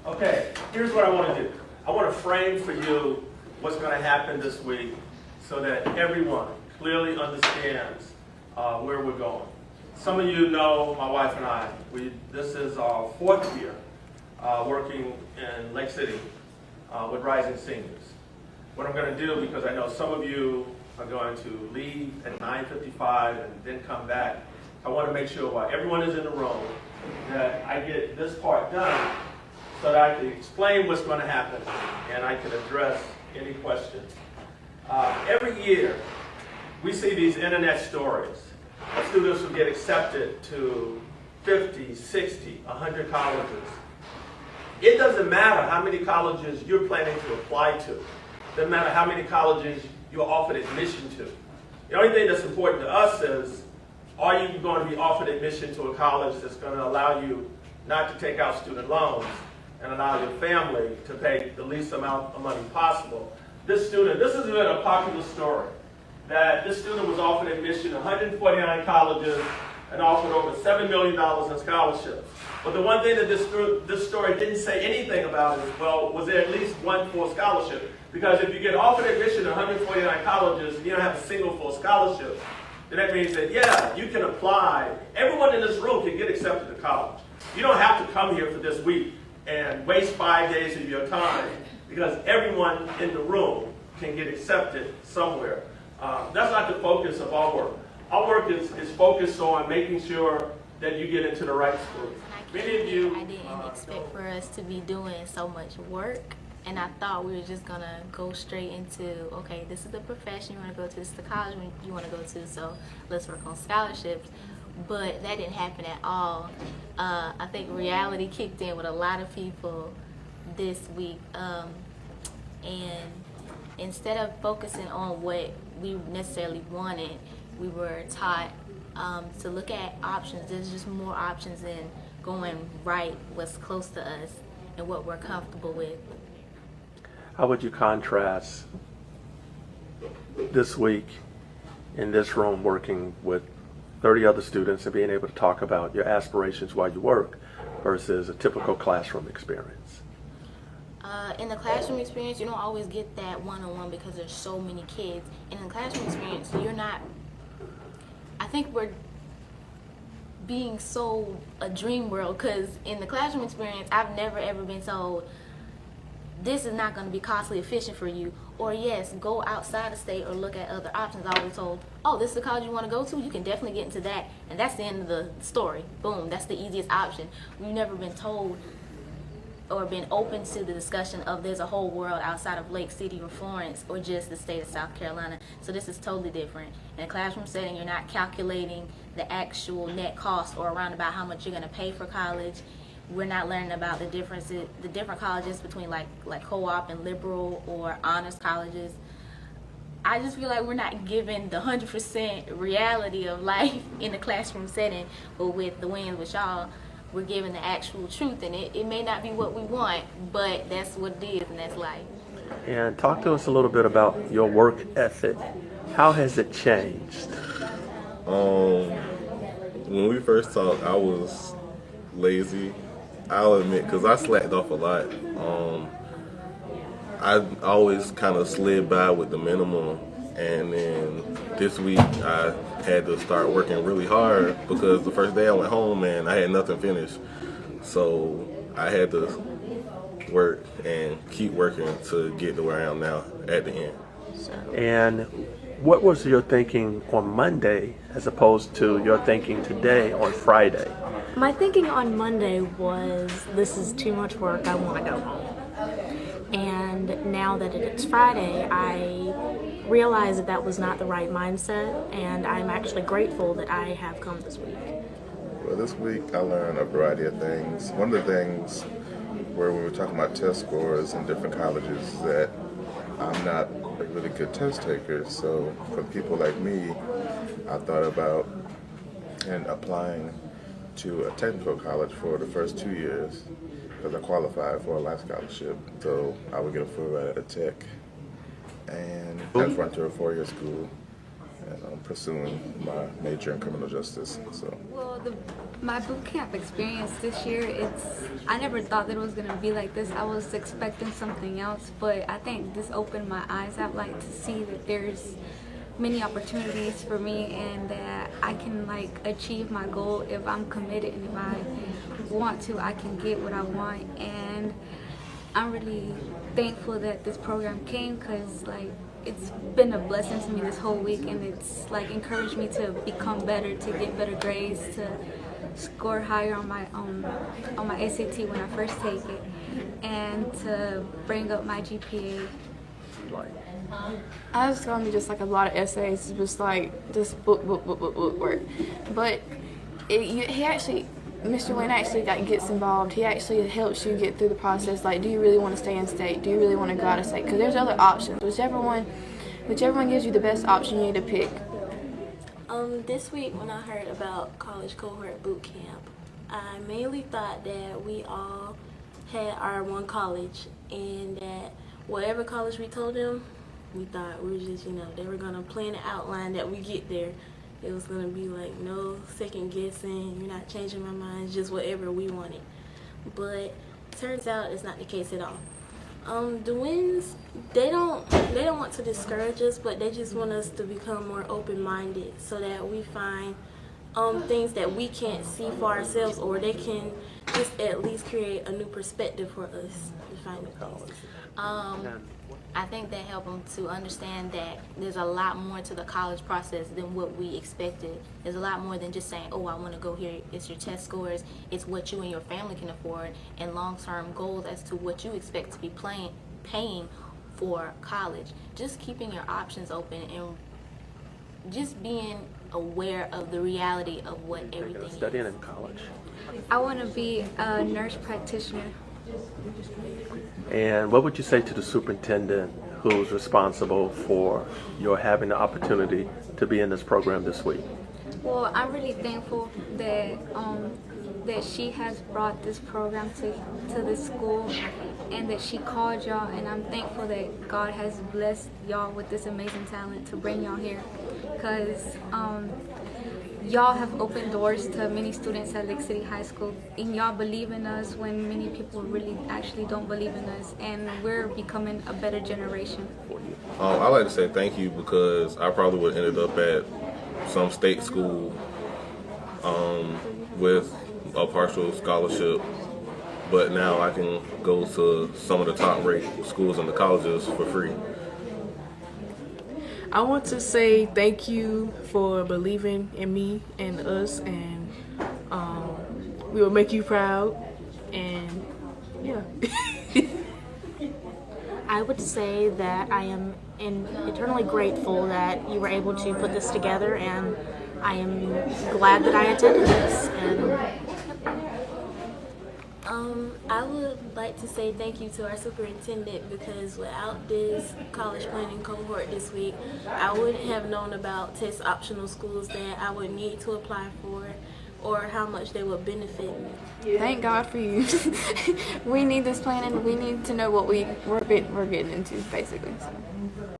Okay, here's what I want to do. I want to frame for you what's going to happen this week so that everyone clearly understands where we're going. Some of you know my wife and I. This is our 4th year working in Lake City with Rising Seniors. What I'm going to do, because I know some of you are going to leave at 9:55 and then come back, I want to make sure while everyone is in the room that I get this part done so that I can explain what's going to happen and I can address any questions. Every year, we see these internet stories of students who get accepted to 50, 60, 100 colleges. It doesn't matter how many colleges you're planning to apply to. It doesn't matter how many colleges you're offered admission to. The only thing that's important to us is, are you going to be offered admission to a college that's going to allow you not to take out student loans and allow your family to pay the least amount of money possible? This has been a popular story, that this student was offered admission to 149 colleges and offered over $7 million in scholarships. But the one thing that this story didn't say anything about is, well, was there at least one full scholarship? Because if you get offered admission to 149 colleges and you don't have a single full scholarship, then that means that, yeah, you can apply. Everyone in this room can get accepted to college. You don't have to come here for this week and waste 5 days of your time, because everyone in the room can get accepted somewhere. That's not the focus of our work. Our work is focused on making sure that you get into the right schools. Many of you... I didn't expect for us to be doing so much work, and I thought we were just going to go straight into, okay, this is the profession you want to go to, this is the college you want to go to, so let's work on scholarships. But that didn't happen at all. I think reality kicked in with a lot of people this week, and instead of focusing on what we necessarily wanted, we were taught to look at options. There's just more options than going right what's close to us and what we're comfortable with. How would you contrast this week in this room working with 30 other students and being able to talk about your aspirations while you work versus a typical classroom experience? In the classroom experience, you don't always get that one-on-one because there's so many kids. And in the classroom experience, you're not, I think we're being sold a dream world, because in the classroom experience, I've never ever been told, this is not going to be costly efficient for you, or yes, go outside the state or look at other options. I was told, oh, this is the college you want to go to, you can definitely get into that, and that's the end of the story. Boom, that's the easiest option. We've never been told or been open to the discussion of there's a whole world outside of Lake City or Florence or just the state of South Carolina. So this is totally different. In a classroom setting, you're not calculating the actual net cost or around about how much you're going to pay for college. We're not learning about the differences, the different colleges between like co-op and liberal or honors colleges. I just feel like we're not given the 100% reality of life in the classroom setting, but with the wins with y'all, we're given the actual truth, and it may not be what we want, but that's what it is, and that's life. And talk to us a little bit about your work ethic. How has it changed? When we first talked, I was lazy. I'll admit, because I slacked off a lot. I always kind of slid by with the minimum, and then this week I had to start working really hard because the first day I went home and I had nothing finished. So I had to work and keep working to get to where I am now at the end. And what was your thinking on Monday as opposed to your thinking today on Friday? My thinking on Monday was, this is too much work, I want to go home. And now that it's Friday, I realize that that was not the right mindset, and I'm actually grateful that I have come this week. Well, this week I learned a variety of things. One of the things where we were talking about test scores in different colleges is that I'm not a really good test taker. So for people like me, I thought about applying to a technical college for the first 2 years because I qualified for a life scholarship. So I would get a full ride at a tech and transfer to a 4-year school. And I'm pursuing my major in criminal justice. So. Well, the My boot camp experience this year, I never thought that it was gonna be like this. I was expecting something else, but I think this opened my eyes out, like, to see that there's many opportunities for me and that I can like achieve my goal if I'm committed, and if I want to, I can get what I want. And I'm really thankful that this program came, because like it's been a blessing to me this whole week, and it's like encouraged me to become better, to get better grades, to score higher on my SAT when I first take it, and to bring up my GPA. I was telling me just like a lot of essays, just like just book work. But Mr. Wayne actually like gets involved. He actually helps you get through the process. Like, do you really want to stay in state? Do you really want to go out of state? Because there's other options. Whichever one gives you the best option, you need to pick. This week when I heard about college cohort boot camp, I mainly thought that we all had our one college, and that whatever college we told them, we thought we were just, they were going to plan an outline that we get there. It was going to be like no second guessing, you're not changing my mind, just whatever we wanted. But turns out it's not the case at all. The Winds, they don't want to discourage us, but they just want us to become more open-minded so that we find things that we can't see for ourselves, or they can just at least create a new perspective for us to find things. I think that helped them to understand that there's a lot more to the college process than what we expected. There's a lot more than just saying, oh, I want to go here. It's your test scores. It's what you and your family can afford, and long-term goals as to what you expect to be paying for college. Just keeping your options open and just being aware of the reality of what everything is. Studying in college. I want to be a nurse practitioner. And what would you say to the superintendent who's responsible for your having the opportunity to be in this program this week? Well, I'm really thankful that that she has brought this program to this school, and that she called y'all, and I'm thankful that God has blessed y'all with this amazing talent to bring y'all here, because y'all have opened doors to many students at Lake City High School, and y'all believe in us when many people really actually don't believe in us, and we're becoming a better generation. I'd like to say thank you, because I probably would have ended up at some state school with a partial scholarship, but now I can go to some of the top-rate schools and the colleges for free. I want to say thank you for believing in me and us, and we will make you proud, and yeah. I would say that I am eternally grateful that you were able to put this together, and I am glad that I attended this. And I would like to say thank you to our superintendent, because without this college planning cohort this week, I wouldn't have known about test optional schools that I would need to apply for, or how much they would benefit me. Thank God for you. We need this planning. We need to know what we're getting into, basically. So.